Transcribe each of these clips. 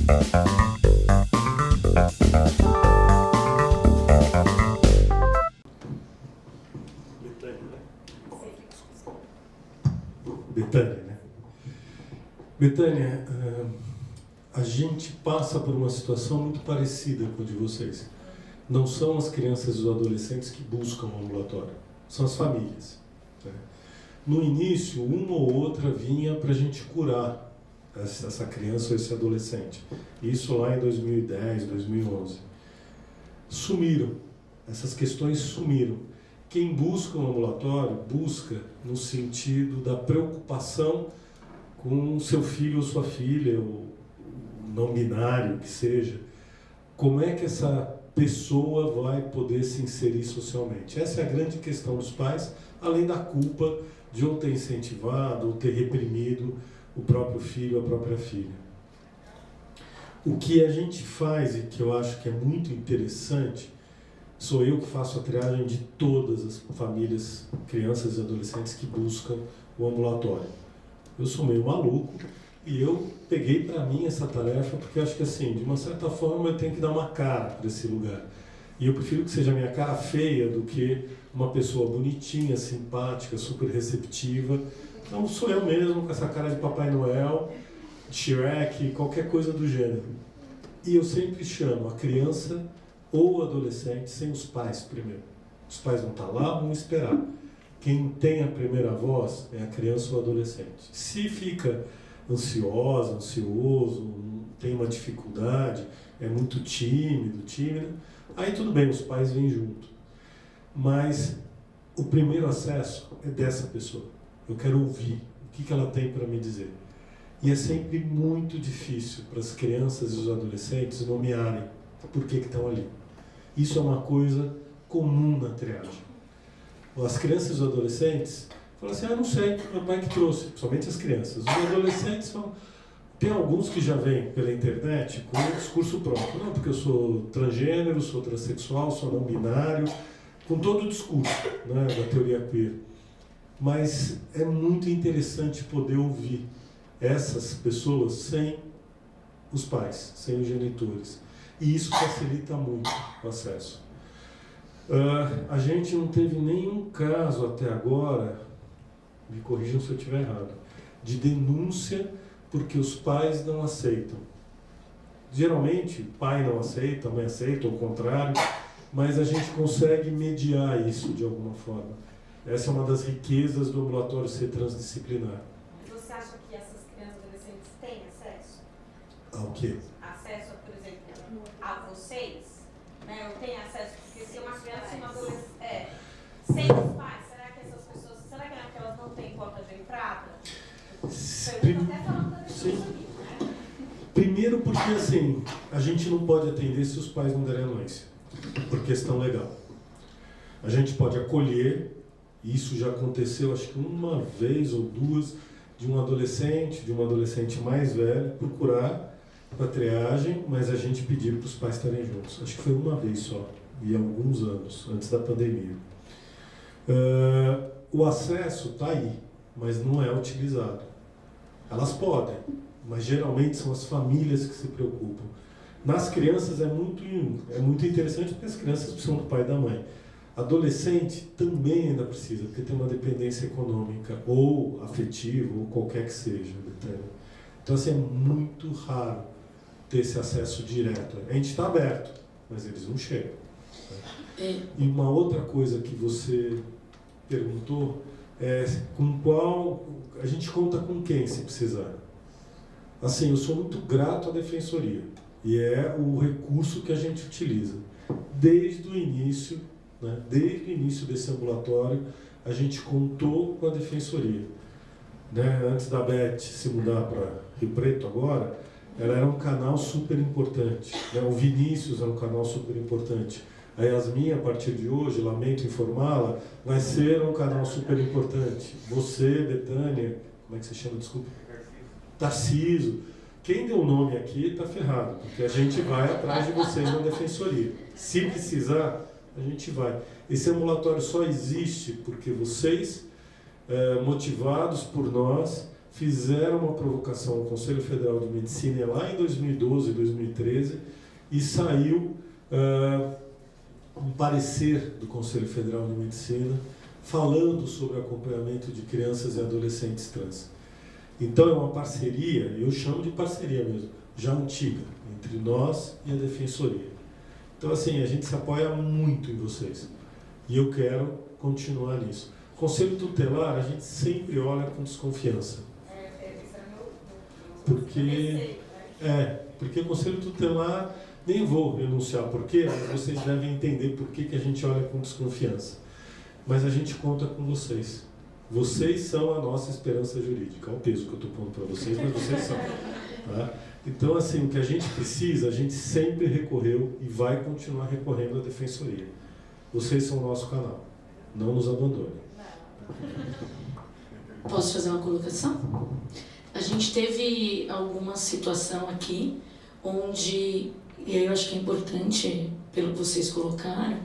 Betânia, né? Betânia, a gente passa por uma situação muito parecida com a de vocês. Não são as crianças e os adolescentes que buscam o ambulatório, são as famílias, né? No início, uma ou outra vinha para a gente curar essa criança ou esse adolescente. Isso lá em 2010, 2011. Sumiram. Essas questões sumiram. Quem busca um ambulatório, busca no sentido da preocupação com seu filho ou sua filha, ou não binário que seja. Como é que essa pessoa vai poder se inserir socialmente? Essa é a grande questão dos pais, além da culpa de ou ter incentivado ou ter reprimido o próprio filho ou a própria filha. O que a gente faz, e que eu acho que é muito interessante, sou eu que faço a triagem de todas as famílias, crianças e adolescentes que buscam o ambulatório. Eu sou meio maluco e eu peguei para mim essa tarefa porque acho que, assim, de uma certa forma eu tenho que dar uma cara para esse lugar. E eu prefiro que seja a minha cara feia do que uma pessoa bonitinha, simpática, super receptiva. Então sou eu mesmo com essa cara de Papai Noel, Shrek, qualquer coisa do gênero. E eu sempre chamo a criança ou o adolescente sem os pais primeiro. Os pais vão estar lá, vão esperar. Quem tem a primeira voz é a criança ou o adolescente. Se fica ansiosa, ansioso, tem uma dificuldade, é muito tímida, aí tudo bem, os pais vêm junto. Mas o primeiro acesso é dessa pessoa. Eu quero ouvir o que ela tem para me dizer. E é sempre muito difícil para as crianças e os adolescentes nomearem por que estão ali. Isso é uma coisa comum na triagem. As crianças e os adolescentes falam assim, não sei, meu pai que trouxe, principalmente as crianças. Os adolescentes falam, tem alguns que já vêm pela internet com um discurso próprio. Não, porque eu sou transgênero, sou transexual, sou não binário, com todo o discurso, né, da teoria queer. Mas é muito interessante poder ouvir essas pessoas sem os pais, sem os genitores. E isso facilita muito o acesso. A gente não teve nenhum caso até agora, me corrijam se eu estiver errado, de denúncia porque os pais não aceitam. Geralmente, o pai não aceita, a mãe aceita, ou o contrário, mas a gente consegue mediar isso de alguma forma. Essa é uma das riquezas do ambulatório ser transdisciplinar. Você acha que essas crianças e adolescentes têm acesso? Ao quê? Acesso, por exemplo, a vocês? Né? Eu tenho acesso, porque se uma criança e uma adolescente... sem os pais, será que essas pessoas... Será que elas não têm porta de entrada? Eu estou até falando da defensoria, né? Primeiro porque, assim, a gente não pode atender se os pais não derem anuência, por questão legal. A gente pode acolher, e isso já aconteceu, acho que uma vez ou duas, de um adolescente mais velho, procurar para triagem, mas a gente pedir para os pais estarem juntos. Acho que foi uma vez só, e há alguns anos, antes da pandemia. O acesso está aí, mas não é utilizado. Elas podem, mas geralmente são as famílias que se preocupam. Nas crianças é muito interessante porque as crianças precisam do pai e da mãe. Adolescente também ainda precisa, porque tem uma dependência econômica ou afetiva, ou qualquer que seja. Então, assim, é muito raro ter esse acesso direto. A gente está aberto, mas eles não chegam. E uma outra coisa que você perguntou é com qual... A gente conta com quem, se precisar. Assim, eu sou muito grato à defensoria, e é o recurso que a gente utiliza. Desde o início, né, desde o início desse ambulatório, a gente contou com a defensoria. Né? Antes da Beth se mudar para Rio Preto agora, ela era um canal super importante. Né? O Vinícius era um canal super importante. A Yasmin, a partir de hoje, lamento informá-la, vai ser um canal super importante. Você, Betânia, como é que você chama? Desculpa. Tarciso. Quem deu o nome aqui está ferrado, porque a gente vai atrás de vocês na defensoria. Se precisar, a gente vai. Esse ambulatório só existe porque vocês, motivados por nós, fizeram uma provocação ao Conselho Federal de Medicina lá em 2012, 2013, e saiu um parecer do Conselho Federal de Medicina falando sobre acompanhamento de crianças e adolescentes trans. Então é uma parceria, eu chamo de parceria mesmo, já antiga, entre nós e a Defensoria. Então assim, a gente se apoia muito em vocês. E eu quero continuar nisso. Conselho tutelar, a gente sempre olha com desconfiança. Porque o Conselho Tutelar, nem vou enunciar porquê, mas vocês devem entender por que a gente olha com desconfiança. Mas a gente conta com vocês. Vocês são a nossa esperança jurídica. Olha o peso que eu estou pondo para vocês, mas vocês são. Tá? Então, assim, o que a gente precisa, a gente sempre recorreu e vai continuar recorrendo à Defensoria. Vocês são o nosso canal. Não nos abandonem. Posso fazer uma colocação? A gente teve alguma situação aqui onde, e eu acho que é importante, pelo que vocês colocaram,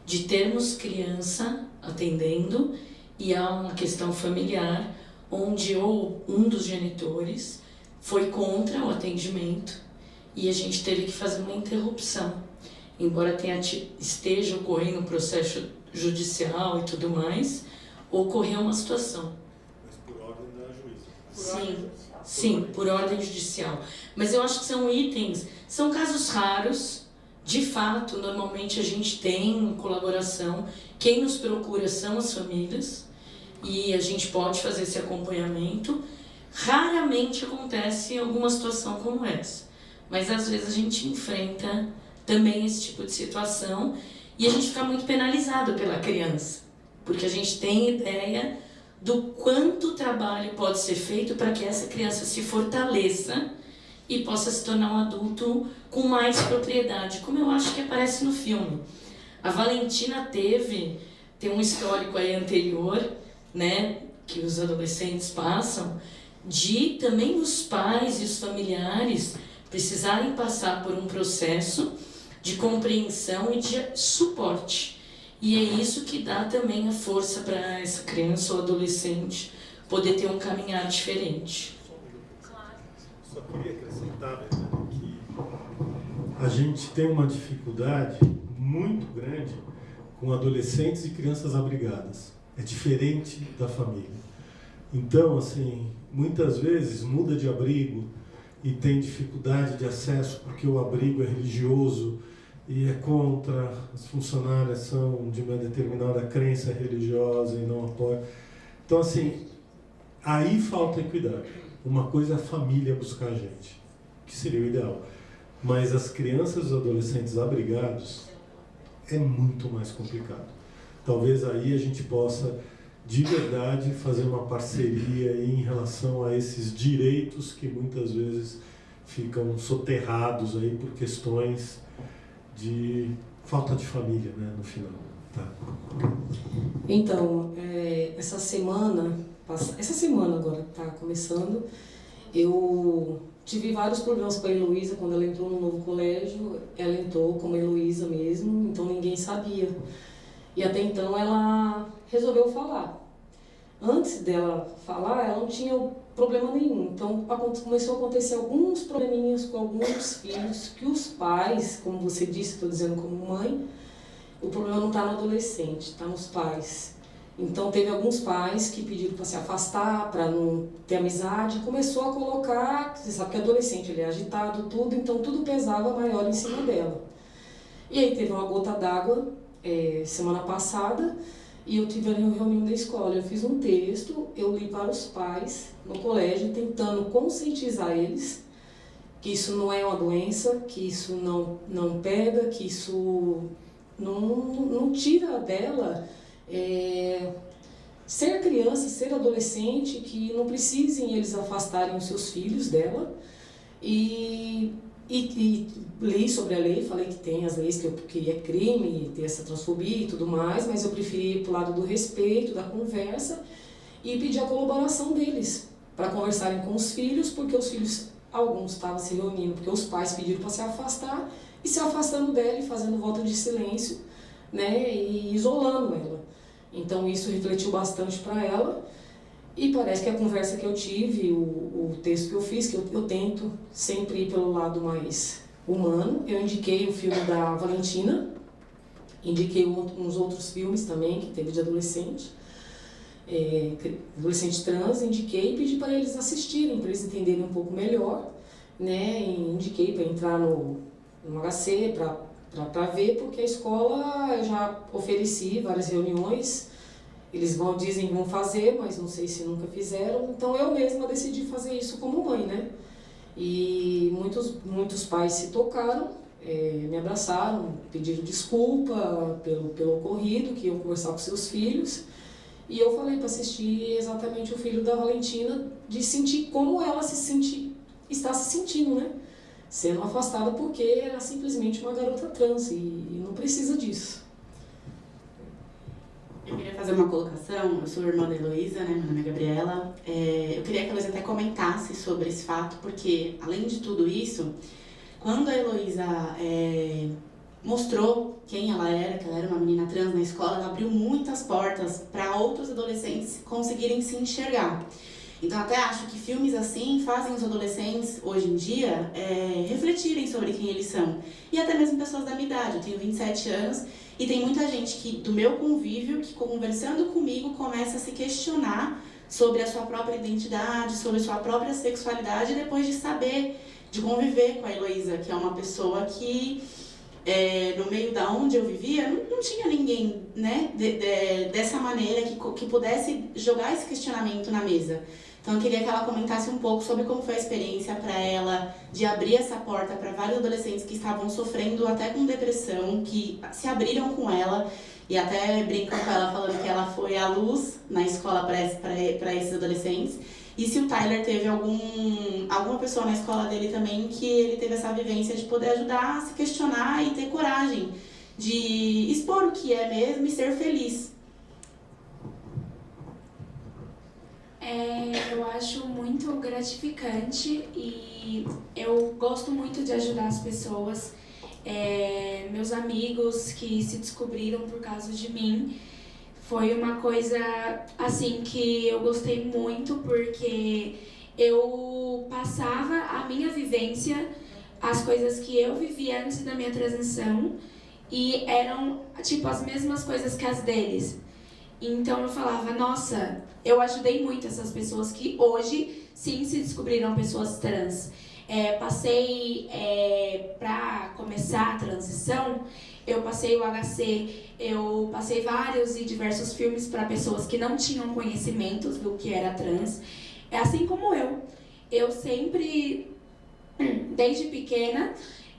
de termos criança atendendo e há uma questão familiar onde ou um dos genitores foi contra o atendimento e a gente teve que fazer uma interrupção. Embora esteja ocorrendo um processo judicial e tudo mais, ocorreu uma situação. Mas por ordem da juíza. Sim, por ordem judicial. Mas eu acho que são itens, são casos raros, de fato, normalmente a gente tem colaboração, quem nos procura são as famílias, e a gente pode fazer esse acompanhamento. Raramente acontece alguma situação como essa, mas às vezes a gente enfrenta também esse tipo de situação e a gente fica muito penalizado pela criança, porque a gente tem ideia do quanto trabalho pode ser feito para que essa criança se fortaleça e possa se tornar um adulto com mais propriedade, como eu acho que aparece no filme. A Valentina tem um histórico aí anterior, né, que os adolescentes passam, de também os pais e os familiares precisarem passar por um processo de compreensão e de suporte. E é isso que dá também a força para essa criança ou adolescente poder ter um caminhar diferente. Só queria acrescentar que a gente tem uma dificuldade muito grande com adolescentes e crianças abrigadas. É diferente da família. Então, assim, muitas vezes muda de abrigo e tem dificuldade de acesso porque o abrigo é religioso e é contra, as funcionárias são de uma determinada crença religiosa e não apoiam. Então, assim, aí falta equidade. Uma coisa é a família buscar a gente, que seria o ideal. Mas as crianças e os adolescentes abrigados é muito mais complicado. Talvez aí a gente possa, de verdade, fazer uma parceria em relação a esses direitos que muitas vezes ficam soterrados aí por questões de falta de família, né, no final. Tá. Então, essa semana agora que está começando, eu tive vários problemas com a Heloísa quando ela entrou no novo colégio. Ela entrou como Heloísa mesmo, então ninguém sabia. E até então ela resolveu falar. Antes dela falar, ela não tinha problema nenhum. Então começou a acontecer alguns probleminhas com alguns filhos que os pais, como você disse, estou dizendo como mãe, o problema não está no adolescente, está nos pais. Então teve alguns pais que pediram para se afastar, para não ter amizade, começou a colocar, você sabe que adolescente ele é agitado, tudo, então tudo pesava maior em cima dela. E aí teve uma gota d'água semana passada, e eu tive a reunião da escola. Eu fiz um texto, eu li para os pais no colégio, tentando conscientizar eles que isso não é uma doença, que isso não pega, que isso não tira dela ser criança, ser adolescente, que não precisem eles afastarem os seus filhos dela. E li sobre a lei, falei que tem as leis que é crime, ter essa transfobia e tudo mais, mas eu preferi ir para o lado do respeito, da conversa, e pedir a colaboração deles para conversarem com os filhos, porque os filhos, alguns estavam se reunindo, porque os pais pediram para se afastar, e se afastando dela e fazendo voto de silêncio, né, e isolando ela. Então isso refletiu bastante para ela. E parece que a conversa que eu tive, o texto que eu fiz, que eu tento sempre ir pelo lado mais humano. Eu indiquei o filme da Valentina, indiquei uns outros filmes também que teve de adolescente trans, indiquei e pedi para eles assistirem, para eles entenderem um pouco melhor, né? E indiquei para entrar no HC, para ver, porque a escola eu já ofereci várias reuniões, eles dizem que vão fazer, mas não sei se nunca fizeram, então eu mesma decidi fazer isso como mãe, né? E muitos pais se tocaram, me abraçaram, pediram desculpa pelo ocorrido, que iam conversar com seus filhos. E eu falei para assistir exatamente o filho da Valentina, de sentir como ela está se sentindo, né? Sendo afastada porque era simplesmente uma garota trans e não precisa disso. Eu queria fazer uma colocação, eu sou irmã da Heloísa, né? Meu nome é Gabriela. Eu queria que a Heloísa até comentasse sobre esse fato, porque, além de tudo isso, quando a Heloísa mostrou quem ela era, que ela era uma menina trans na escola, ela abriu muitas portas para outros adolescentes conseguirem se enxergar. Então, até acho que filmes assim fazem os adolescentes, hoje em dia, refletirem sobre quem eles são. E até mesmo pessoas da minha idade. Eu tenho 27 anos e tem muita gente do meu convívio que, conversando comigo, começa a se questionar sobre a sua própria identidade, sobre a sua própria sexualidade, depois de saber, de conviver com a Heloísa, que é uma pessoa que... no meio da onde eu vivia, não tinha ninguém, né, dessa maneira que pudesse jogar esse questionamento na mesa. Então eu queria que ela comentasse um pouco sobre como foi a experiência para ela de abrir essa porta para vários adolescentes que estavam sofrendo até com depressão, que se abriram com ela e até brincam com ela falando que ela foi a luz na escola para esses adolescentes. E se o Tyler teve alguma pessoa na escola dele também que ele teve essa vivência de poder ajudar a se questionar e ter coragem de expor o que é mesmo e ser feliz. Eu acho muito gratificante e eu gosto muito de ajudar as pessoas. Meus amigos que se descobriram por causa de mim. Foi uma coisa, assim, que eu gostei muito, porque eu passava a minha vivência, as coisas que eu vivi antes da minha transição, e eram, tipo, as mesmas coisas que as deles. Então eu falava, nossa, eu ajudei muito essas pessoas que hoje, sim, se descobriram pessoas trans. Passei, para começar a transição, eu passei o HC, eu passei vários e diversos filmes para pessoas que não tinham conhecimentos do que era trans. Assim como eu sempre, desde pequena,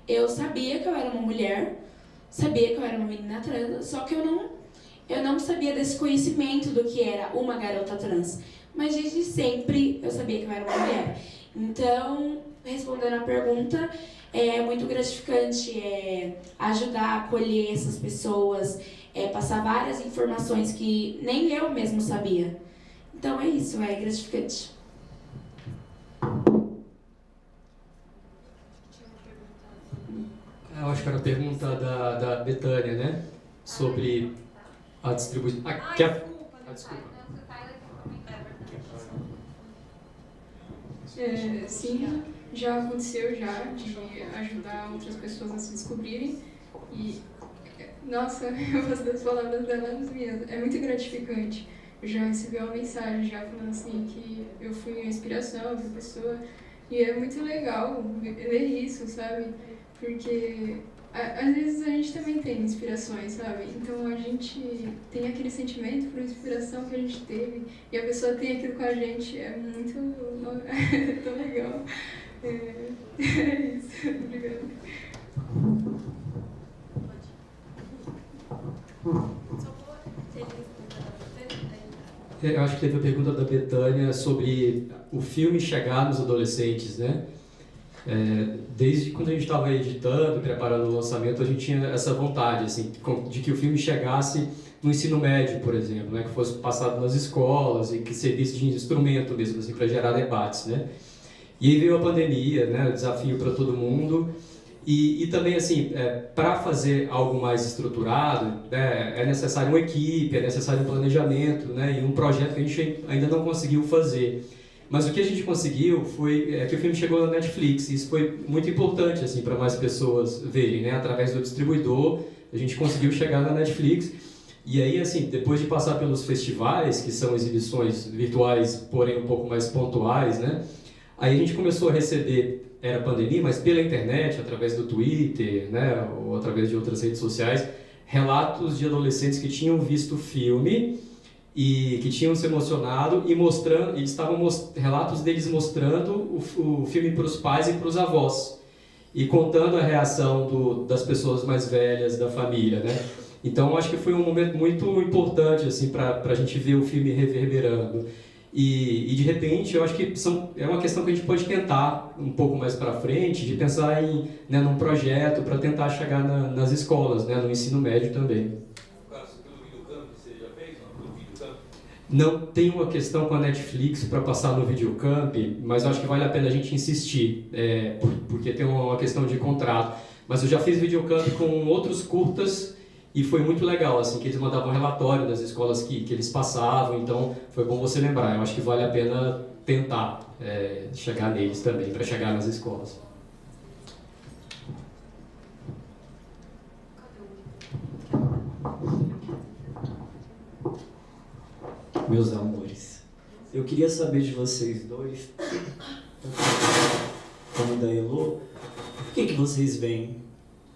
eu sabia que eu era uma mulher, sabia que eu era uma menina trans, só que eu não sabia desse conhecimento do que era uma garota trans. Mas desde sempre eu sabia que eu era uma mulher. Então, respondendo a pergunta, é muito gratificante ajudar a acolher essas pessoas, passar várias informações que nem eu mesmo sabia. Então é isso, é gratificante. Eu acho que era a pergunta da Betânia, né? Sobre a distribuição. Desculpa. Sim, já aconteceu de ajudar outras pessoas a se descobrirem e, nossa, eu faço das palavras dela as minhas, é muito gratificante. Eu já recebi uma mensagem já falando assim que eu fui uma inspiração para a pessoa e é muito legal ler isso, sabe? Porque às vezes a gente também tem inspirações, sabe? Então a gente tem aquele sentimento por inspiração que a gente teve e a pessoa tem aquilo com a gente, é muito é tão legal. É isso, obrigada. Eu acho que teve a pergunta da Betânia sobre o filme chegar nos adolescentes, né? Desde quando a gente estava editando, preparando o lançamento, a gente tinha essa vontade, assim, de que o filme chegasse no ensino médio, por exemplo, né? Que fosse passado nas escolas e que servisse de instrumento mesmo, assim, para gerar debates, né? E aí veio a pandemia, né? O desafio para todo mundo. E também, assim, para fazer algo mais estruturado, né, é necessário uma equipe, é necessário um planejamento, né, e um projeto que a gente ainda não conseguiu fazer. Mas o que a gente conseguiu foi que o filme chegou na Netflix, e isso foi muito importante assim, para mais pessoas verem, né, através do distribuidor, a gente conseguiu chegar na Netflix. E aí, assim, depois de passar pelos festivais, que são exibições virtuais, porém um pouco mais pontuais, né, aí a gente começou a receber, era pandemia, mas pela internet, através do Twitter, né, ou através de outras redes sociais, relatos de adolescentes que tinham visto o filme e que tinham se emocionado e mostrando, eles estavam relatos deles mostrando o filme para os pais e para os avós e contando a reação das pessoas mais velhas da família, né? Então acho que foi um momento muito importante assim para a gente ver o filme reverberando. E de repente, eu acho que é uma questão que a gente pode tentar um pouco mais para frente, de pensar né, num projeto para tentar chegar nas escolas, né, no ensino médio também. No caso, pelo Videocamp, você já fez? No Videocamp? Não tem uma questão com a Netflix para passar no Videocamp, mas eu acho que vale a pena a gente insistir, porque tem uma questão de contrato. Mas eu já fiz Videocamp com outros curtas, e foi muito legal, assim, que eles mandavam relatório das escolas que eles passavam, então foi bom você lembrar. Eu acho que vale a pena tentar chegar neles também, para chegar nas escolas. Meus amores, eu queria saber de vocês dois, como da Elo, por que vocês vêm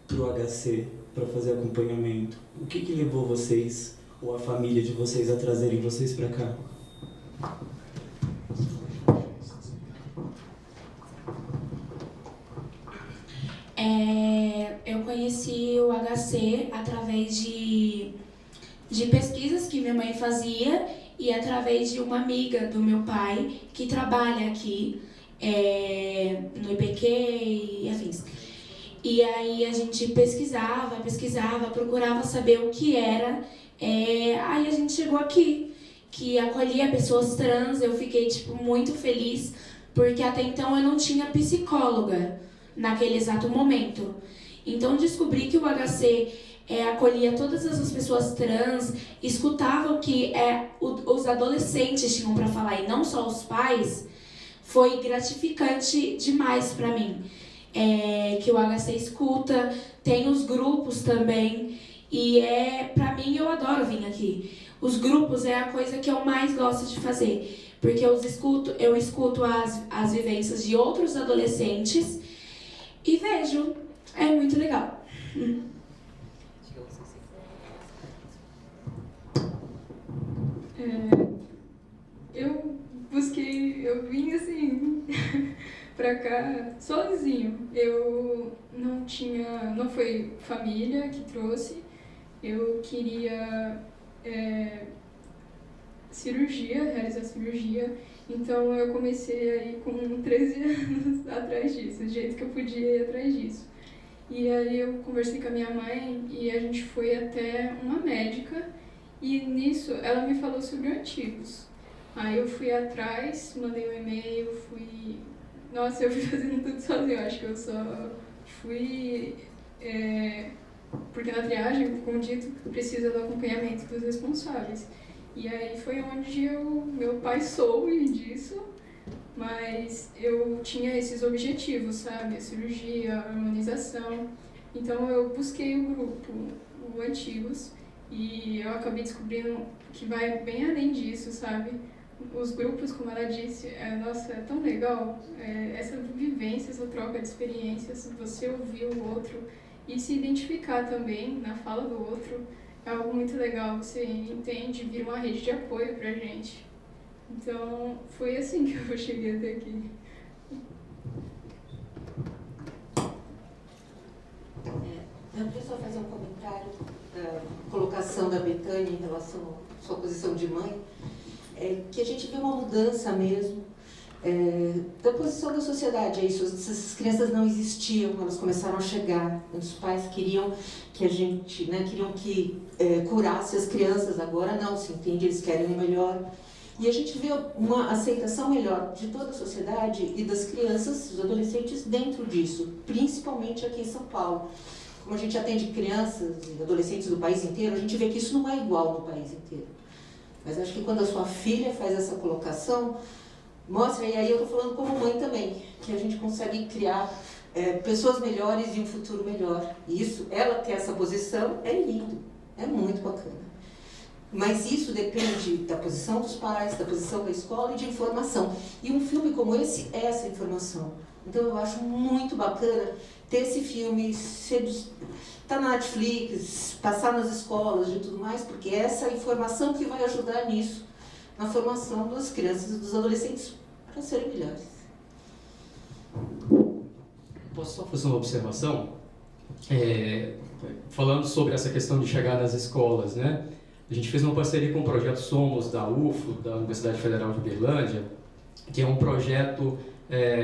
pro HC para fazer acompanhamento? O que levou vocês ou a família de vocês a trazerem vocês para cá? Eu conheci o HC através de pesquisas que minha mãe fazia e através de uma amiga do meu pai que trabalha aqui no IPQ e afins. E aí a gente pesquisava, procurava saber o que era. Aí a gente chegou aqui, que acolhia pessoas trans. Eu fiquei muito feliz, porque até então eu não tinha psicóloga naquele exato momento. Então descobri que o HC acolhia todas essas pessoas trans, escutava o que os adolescentes tinham para falar, e não só os pais. Foi gratificante demais para mim. Que o HC escuta, tem os grupos também, e para mim eu adoro vir aqui. Os grupos é a coisa que eu mais gosto de fazer, porque eu escuto as vivências de outros adolescentes e vejo, é muito legal. Eu vim assim pra cá sozinho. Eu não foi família que trouxe. Eu queria realizar cirurgia. Então eu comecei aí com 13 anos atrás disso, do jeito que eu podia ir atrás disso. E aí eu conversei com a minha mãe e a gente foi até uma médica, e nisso ela me falou sobre antigos. Aí eu fui atrás, mandei um e-mail, Nossa, eu fui fazendo tudo sozinho. Eu acho que eu só fui... porque na triagem, como dito, precisa do acompanhamento dos responsáveis. E aí foi onde meu pai soube disso, mas eu tinha esses objetivos, sabe? A cirurgia, a harmonização. Então eu busquei o grupo, o Antigos, e eu acabei descobrindo que vai bem além disso, sabe? Os grupos, como ela disse, nossa, é tão legal, essa vivência, essa troca de experiências, você ouvir o outro e se identificar também na fala do outro, é algo muito legal, você entende, vira uma rede de apoio pra gente. Então, foi assim que eu cheguei até aqui. Eu queria só fazer um comentário da colocação da Betânia em relação à sua posição de mãe, que a gente vê uma mudança mesmo da posição da sociedade. Essas crianças não existiam, elas começaram a chegar. Os pais queriam que a gente, queriam que curasse as crianças, agora não, se entende, eles querem o melhor. E a gente vê uma aceitação melhor de toda a sociedade e das crianças, dos adolescentes dentro disso, principalmente aqui em São Paulo. Como a gente atende crianças e adolescentes do país inteiro, a gente vê que isso não é igual no país inteiro. Mas acho que quando a sua filha faz essa colocação, mostra, e aí eu estou falando como mãe também, que a gente consegue criar pessoas melhores e um futuro melhor. E isso, ela ter essa posição é lindo, é muito bacana. Mas isso depende da posição dos pais, da posição da escola e de informação. E um filme como esse é essa informação. Então eu acho muito bacana ter esse filme, tá na Netflix, passar nas escolas e tudo mais, porque é essa informação que vai ajudar nisso, na formação das crianças e dos adolescentes para serem melhores. Posso só fazer uma observação? Falando sobre essa questão de chegar nas escolas, né? A gente fez uma parceria com o projeto Somos, da UFO, da Universidade Federal de Uberlândia, que é um projeto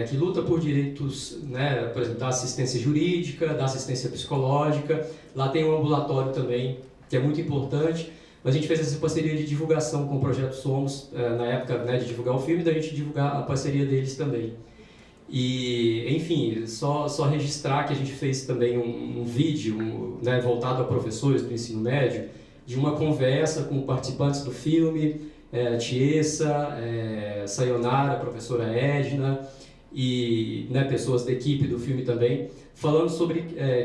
que luta por direitos, né, por exemplo, da assistência jurídica, da assistência psicológica. Lá tem um ambulatório também, que é muito importante. Mas a gente fez essa parceria de divulgação com o projeto Somos, na época, né, de divulgar o filme, da gente divulgar a parceria deles também. E, enfim, só registrar que a gente fez também um vídeo, né, voltado a professores do ensino médio, de uma conversa com participantes do filme, Tiesa, Sayonara, a professora Edna e, né, pessoas da equipe do filme também, falando sobre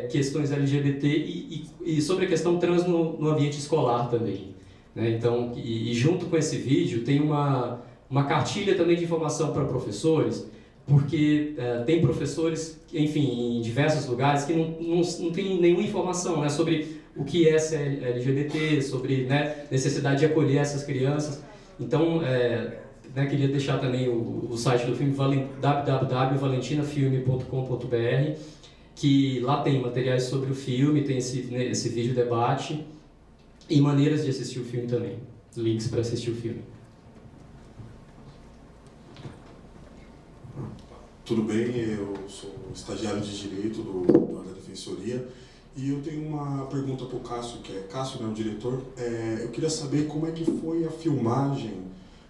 questões LGBT e sobre a questão trans no ambiente escolar também, né? Então, e junto com esse vídeo tem uma cartilha também de informação para professores, porque tem professores, enfim, em diversos lugares que não tem nenhuma informação, né, sobre o que é ser LGBT, sobre, né, necessidade de acolher essas crianças. Então, né, queria deixar também o site do filme, www.valentinafilme.com.br, que lá tem materiais sobre o filme, tem esse vídeo debate e maneiras de assistir o filme também, links para assistir o filme. Tudo bem, eu sou estagiário de Direito da Defensoria e eu tenho uma pergunta para o Cássio, que é Cássio, né, o diretor. Eu queria saber como é que foi a filmagem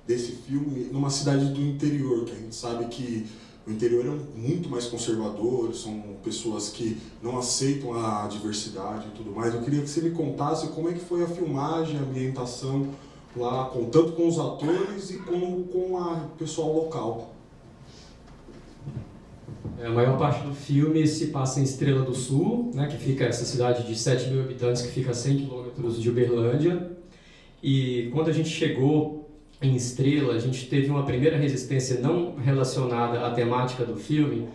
desse filme numa cidade do interior, que a gente sabe que o interior é muito mais conservador, são pessoas que não aceitam a diversidade e tudo mais. Eu queria que você me contasse como é que foi a filmagem, a ambientação lá, tanto com os atores e como com o pessoal local. A maior parte do filme se passa em Estrela do Sul, né, que fica essa cidade de 7 mil habitantes, que fica a 100 quilômetros de Uberlândia. E quando a gente chegou em Estrela, a gente teve uma primeira resistência não relacionada à temática do filme,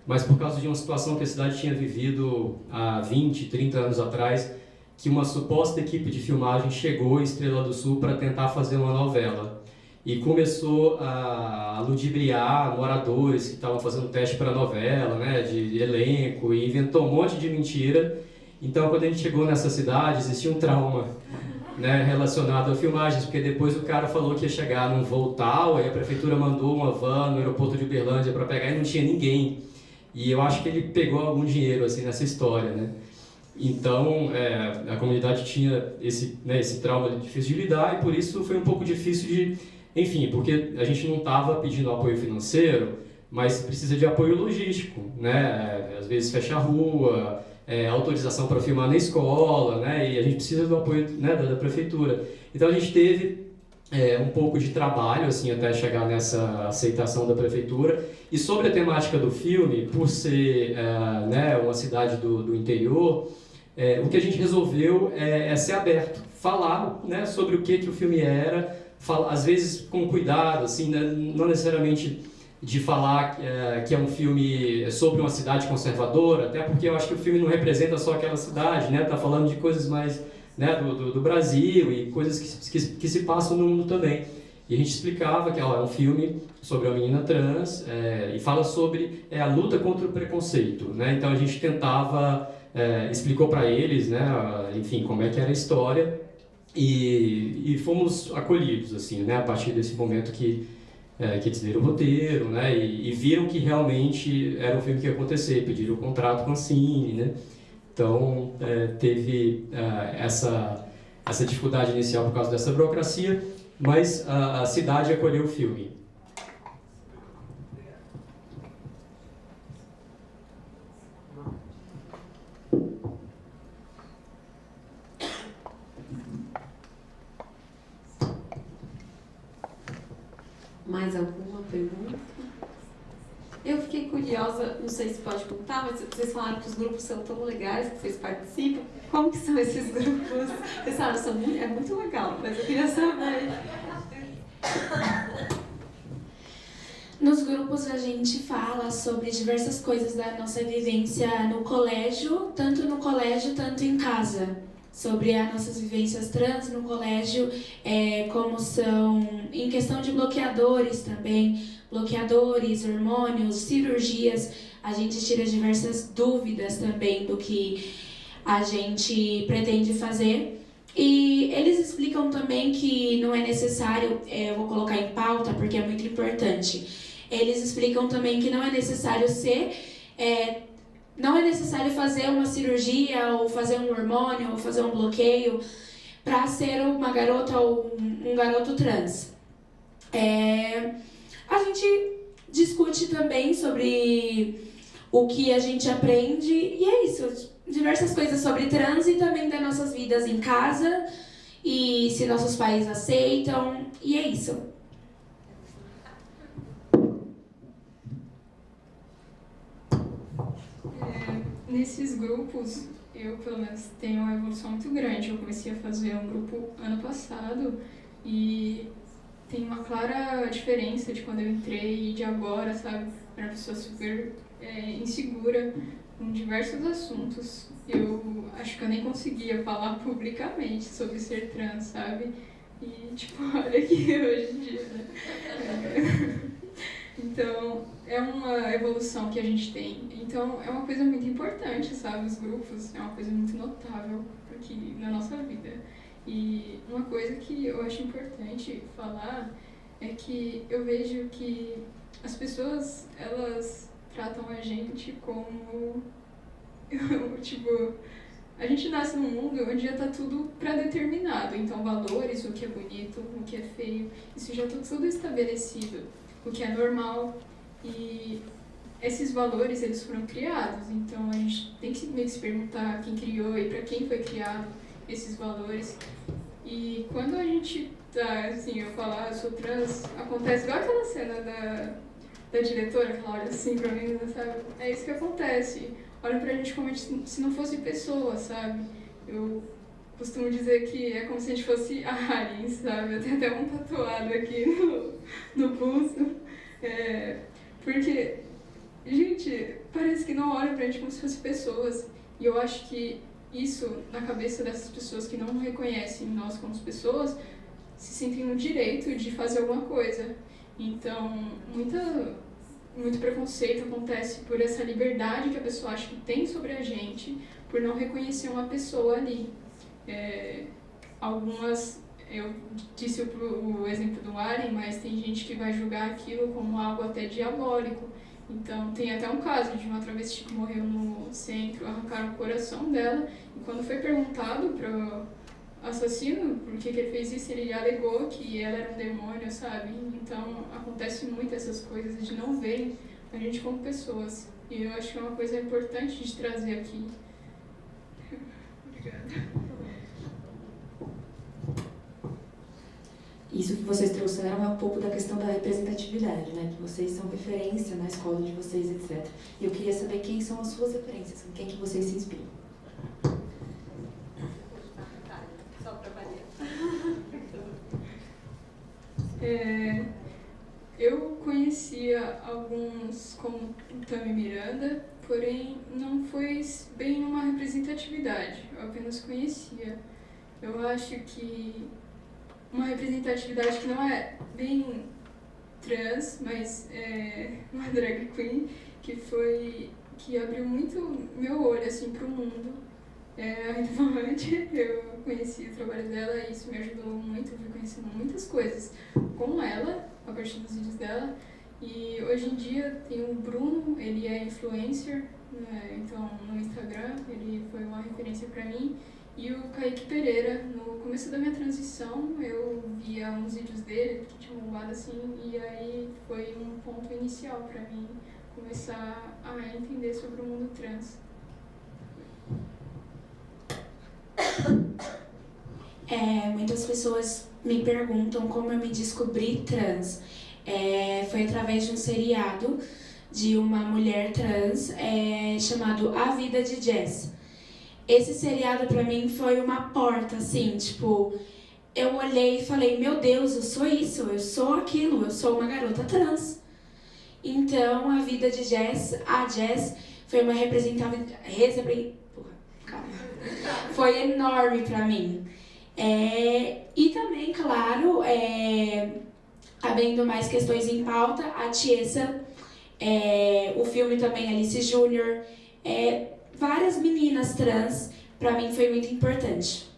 mas por causa de uma situação que a cidade tinha vivido há 20, 30 anos atrás, que uma suposta equipe de filmagem chegou em Estrela do Sul para tentar fazer uma novela. E começou a ludibriar moradores que estavam fazendo teste para a novela, né, de elenco, e inventou um monte de mentira. Então, quando a gente chegou nessa cidade, existia um trauma, né, relacionado a filmagens, porque depois o cara falou que ia chegar num voo tal, aí a prefeitura mandou uma van no aeroporto de Uberlândia para pegar e não tinha ninguém. E eu acho que ele pegou algum dinheiro assim nessa história, né? Então, a comunidade tinha esse trauma difícil de lidar, e por isso foi um pouco difícil de... Enfim, porque a gente não estava pedindo apoio financeiro, mas precisa de apoio logístico, né? Às vezes fecha a rua, autorização para filmar na escola, né? E a gente precisa do apoio, né, da prefeitura. Então a gente teve um pouco de trabalho assim até chegar nessa aceitação da prefeitura. E sobre a temática do filme, por ser né, uma cidade do interior, o que a gente resolveu é ser aberto, falar, né, sobre o que o filme era. Às vezes com cuidado, assim, né? Não necessariamente de falar que é um filme sobre uma cidade conservadora, até porque eu acho que o filme não representa só aquela cidade, né? Tá falando de coisas mais, né, do Brasil e coisas que se passam no mundo também. E a gente explicava que é um filme sobre uma menina trans e fala sobre a luta contra o preconceito, né? Então a gente tentava, explicou para eles, né, enfim, como é que era a história. E fomos acolhidos, assim, né, a partir desse momento que eles leram o roteiro, né, e viram que realmente era um filme que ia acontecer, pediram o contrato com a Cine, né. Então, teve essa dificuldade inicial por causa dessa burocracia, mas a cidade acolheu o filme. Mais alguma pergunta? Eu fiquei curiosa, não sei se pode contar, mas vocês falaram que os grupos são tão legais, que vocês participam. Como que são esses grupos? Vocês falaram, é muito legal, mas eu queria saber. Nos grupos a gente fala sobre diversas coisas da nossa vivência no colégio, tanto em casa. Sobre as nossas vivências trans no colégio, como são em questão de bloqueadores também, bloqueadores, hormônios, cirurgias. A gente tira diversas dúvidas também do que a gente pretende fazer. E eles explicam também que não é necessário, eu vou colocar em pauta porque é muito importante, eles explicam também que não é necessário não é necessário fazer uma cirurgia ou fazer um hormônio ou fazer um bloqueio para ser uma garota ou um garoto trans. A gente discute também sobre o que a gente aprende e é isso, diversas coisas sobre trans e também das nossas vidas em casa e se nossos pais aceitam e é isso. Nesses grupos, eu pelo menos tenho uma evolução muito grande. Eu comecei a fazer um grupo ano passado e tem uma clara diferença de quando eu entrei e de agora, sabe? Era uma pessoa super insegura com diversos assuntos. Eu acho que eu nem conseguia falar publicamente sobre ser trans, sabe? E tipo, olha aqui hoje em dia, né? Então, é uma evolução que a gente tem. Então, é uma coisa muito importante, sabe? Os grupos é uma coisa muito notável aqui na nossa vida. E uma coisa que eu acho importante falar é que eu vejo que as pessoas, elas tratam a gente como... tipo, a gente nasce num mundo onde já está tudo pré-determinado. Então, valores, o que é bonito, o que é feio, isso já está tudo estabelecido. O que é normal, e esses valores eles foram criados, então a gente tem que meio que se perguntar quem criou e para quem foi criado esses valores. E quando a gente tá, assim, eu falar, eu sou trans, acontece igual aquela cena da diretora, que ela olha assim pra mim, sabe? É isso que acontece, olha pra gente como se não fosse pessoa, sabe? Eu costumo dizer que é como se a gente fosse aliens, sabe? Eu tenho até um tatuado aqui no pulso. Porque, gente, parece que não olham pra gente como se fossem pessoas. E eu acho que isso, na cabeça dessas pessoas que não reconhecem nós como pessoas, se sentem no direito de fazer alguma coisa. Então, muito preconceito acontece por essa liberdade que a pessoa acha que tem sobre a gente, por não reconhecer uma pessoa ali. Algumas, eu disse o exemplo do Alien, mas tem gente que vai julgar aquilo como algo até diabólico. Então, tem até um caso de uma travesti que morreu no centro, arrancaram o coração dela, e quando foi perguntado para o assassino por que ele fez isso, ele alegou que ela era um demônio, sabe? Então, acontece muito essas coisas de não verem a gente como pessoas. E eu acho que é uma coisa importante de trazer aqui. Obrigada. Isso que vocês trouxeram é um pouco da questão da representatividade, né? Que vocês são referência na escola de vocês, etc. E eu queria saber quem são as suas referências, com quem que vocês se inspiram. Só para variar. Eu conhecia alguns como Tami Miranda, porém não foi bem uma representatividade, eu apenas conhecia. Eu acho que uma representatividade que não é bem trans, mas é uma drag queen que abriu muito meu olho assim para o mundo. A Rita Von Hunt, eu conheci o trabalho dela e isso me ajudou muito, eu fui conhecendo muitas coisas com ela, a partir dos vídeos dela. E hoje em dia tem o Bruno, ele é influencer, né? Então no Instagram ele foi uma referência para mim. E o Kaique Pereira, no começo da minha transição, eu via uns vídeos dele que tinham bombado assim, e aí foi um ponto inicial para mim começar a entender sobre o mundo trans. Muitas pessoas me perguntam como eu me descobri trans. Foi através de um seriado de uma mulher trans chamado A Vida de Jess. Esse seriado pra mim foi uma porta, assim, tipo, eu olhei e falei, meu Deus, eu sou isso, eu sou aquilo, eu sou uma garota trans. Então, A Vida de Jess, a Jess foi uma foi enorme pra mim. E também, claro, havendo mais questões em pauta, a Tiesa, o filme também Alice Júnior, várias meninas trans, pra mim foi muito importante.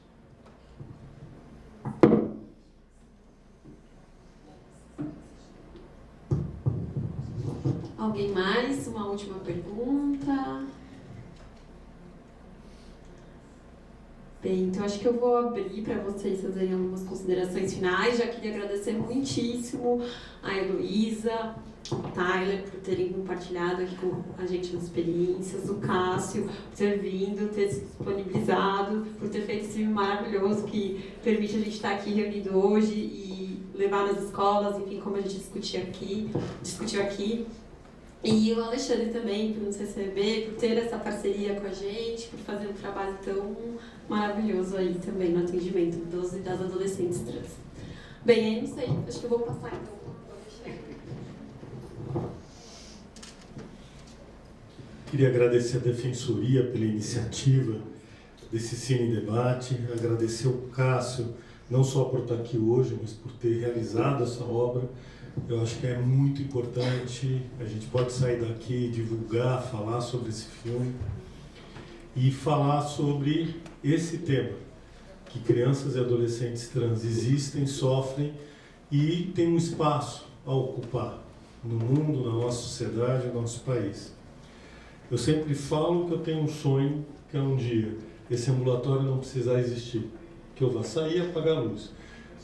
Alguém mais? Uma última pergunta? Bem, então acho que eu vou abrir para vocês fazerem algumas considerações finais. Já queria agradecer muitíssimo a Heloísa, o Tyler, por terem compartilhado aqui com a gente as experiências, o Cássio, por ter vindo, ter se disponibilizado, por ter feito esse filme maravilhoso que permite a gente estar aqui reunido hoje e levar nas escolas, enfim, como a gente discutiu aqui. E o Alexandre também, por nos receber, por ter essa parceria com a gente, por fazer um trabalho tão maravilhoso aí também no atendimento dos e das adolescentes trans. Bem, aí não sei, acho que eu vou passar então. Queria agradecer a Defensoria pela iniciativa desse Cine Debate, agradecer o Cássio, não só por estar aqui hoje, mas por ter realizado essa obra. Eu acho que é muito importante, a gente pode sair daqui, divulgar, falar sobre esse filme e falar sobre esse tema, que crianças e adolescentes trans existem, sofrem e têm um espaço a ocupar no mundo, na nossa sociedade, no nosso país. Eu sempre falo que eu tenho um sonho, que é um dia esse ambulatório não precisar existir, que eu vá sair e apagar a luz.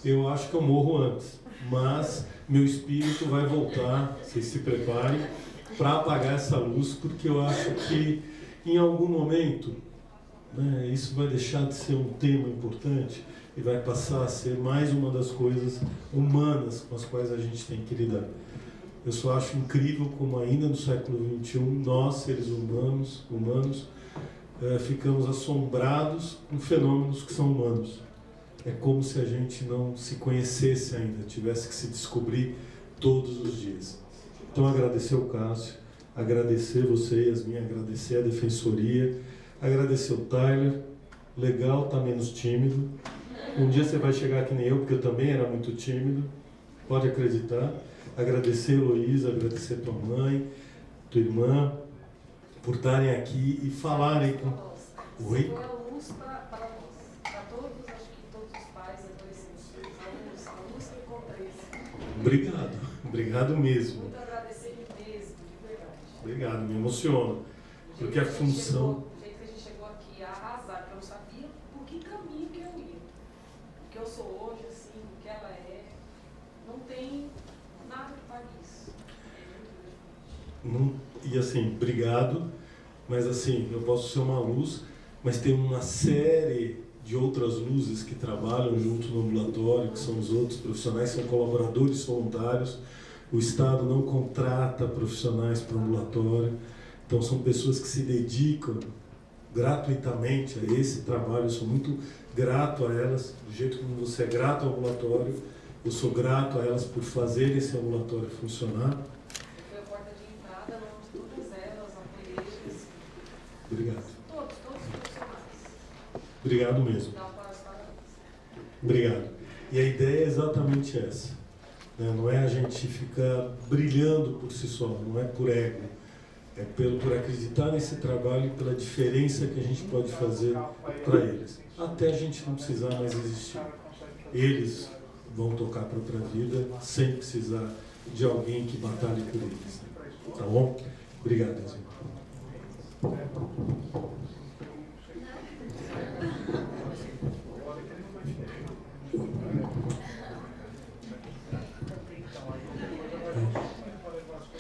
Eu acho que eu morro antes, mas meu espírito vai voltar, vocês se preparem, para apagar essa luz, porque eu acho que em algum momento, né, isso vai deixar de ser um tema importante e vai passar a ser mais uma das coisas humanas com as quais a gente tem que lidar. Eu só acho incrível como ainda no século XXI, nós, seres humanos ficamos assombrados com fenômenos que são humanos. É como se a gente não se conhecesse ainda, tivesse que se descobrir todos os dias. Então, agradecer o Cássio, agradecer você, Yasmin, agradecer a Defensoria, agradecer o Tyler. Legal, tá menos tímido. Um dia você vai chegar que nem eu, porque eu também era muito tímido, pode acreditar. Agradecer a Heloísa, agradecer a tua mãe, tua irmã, por estarem aqui e falarem com... Oi? Obrigado, obrigado mesmo. Muito agradecido mesmo, de verdade. Obrigado, me emociona. Porque a função... Do jeito que a gente chegou aqui a arrasar, que eu não sabia por que caminho que eu ia. O que eu sou hoje, assim, o que ela é, não tem nada que pague isso. E assim, obrigado, mas assim, eu posso ser uma luz, mas tem uma série de outras luzes que trabalham junto no ambulatório, que são os outros profissionais, são colaboradores voluntários. O Estado não contrata profissionais para o ambulatório, então são pessoas que se dedicam gratuitamente a esse trabalho. Eu sou muito grato a elas, do jeito como você é grato ao ambulatório, eu sou grato a elas por fazer esse ambulatório funcionar. Foi a porta de entrada, de todas elas, apoieiras. Obrigado. Todos os profissionais. Obrigado mesmo. Obrigado. E a ideia é exatamente essa. Né? Não é a gente ficar brilhando por si só, não é por ego. É por acreditar nesse trabalho e pela diferença que a gente pode fazer para eles. Até a gente não precisar mais existir. Eles vão tocar a própria vida sem precisar de alguém que batalhe por eles. Tá bom? Obrigado, Yasmin.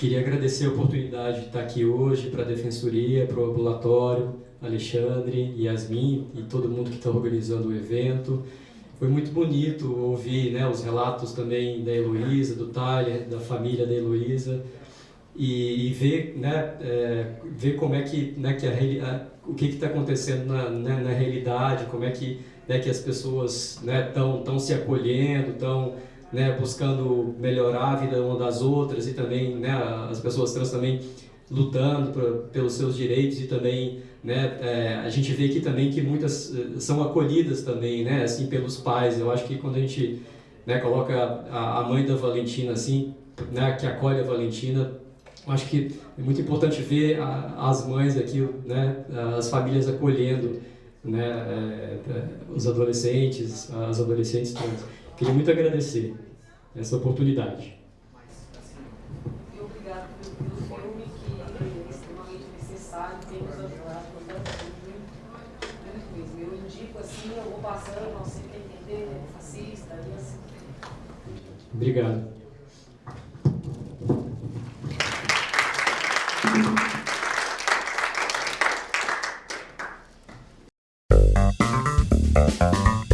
Queria agradecer a oportunidade de estar aqui hoje para a Defensoria, para o ambulatório, Alexandre, Yasmin e todo mundo que está organizando o evento. Foi muito bonito ouvir, né, os relatos também da Heloísa, do Tyler, da família da Heloísa, e ver, né, ver como é que, né, o que está acontecendo na realidade, como é que, né, que as pessoas estão se acolhendo, estão, né, buscando melhorar a vida uma das outras, e também, né, as pessoas trans também lutando pelos seus direitos, e também, né, a gente vê aqui também que muitas são acolhidas também, né, assim, pelos pais. Eu acho que quando a gente, né, coloca a mãe da Valentina assim, né, que acolhe a Valentina, eu acho que é muito importante ver as mães aqui, né, as famílias acolhendo, né, os adolescentes, as adolescentes trans. Queria muito agradecer essa oportunidade. E obrigado pelo filme, que é extremamente necessário, tem nos ajudado muito mesmo. Eu indico assim, eu vou passando, não sei quem entender, assista, e assim. Obrigado. Thank you.